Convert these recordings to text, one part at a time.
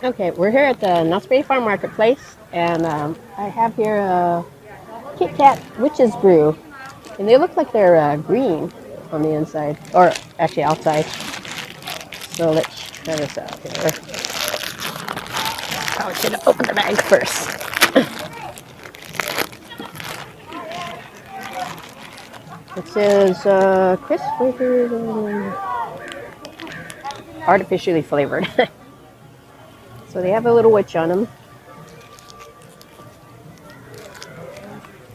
Okay, we're here at the Knott's Farm Marketplace, and I have here a Kit Kat Witch's Brew, and they look like they're green on the inside, or actually outside. So let's try this out here. Probably should have opened the bag first. It says crisp flavored, artificially flavored. So they have a little witch on them,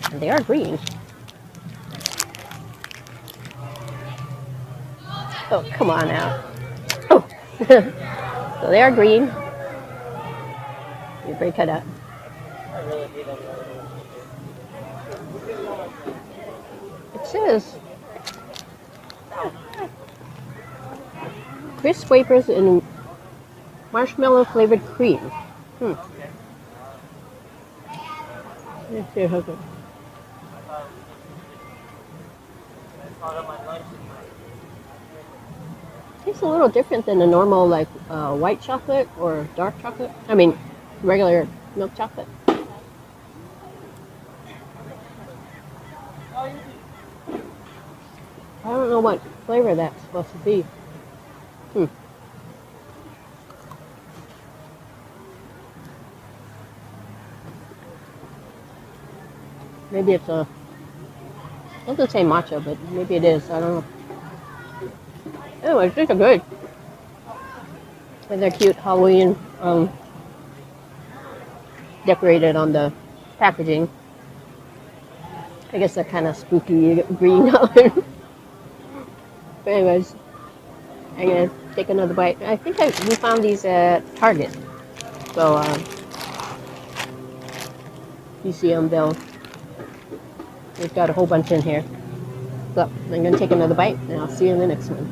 and they are green. Oh, come on now. Oh, so they are green. You break it up. It says crisp wafers and marshmallow-flavored cream. Let's see how good. Tastes a little different than the normal, like white chocolate or dark chocolate. I mean, regular milk chocolate. I don't know what flavor that's supposed to be. Maybe it's a. It doesn't say matcha, but maybe it is. I don't know. Anyways, these are good. And they're cute Halloween decorated on the packaging. I guess they're kind of spooky green color. But anyways, I'm gonna take another bite. I think we found these at Target. So you see them, they've got a whole bunch in here. So I'm gonna take another bite, and I'll see you in the next one.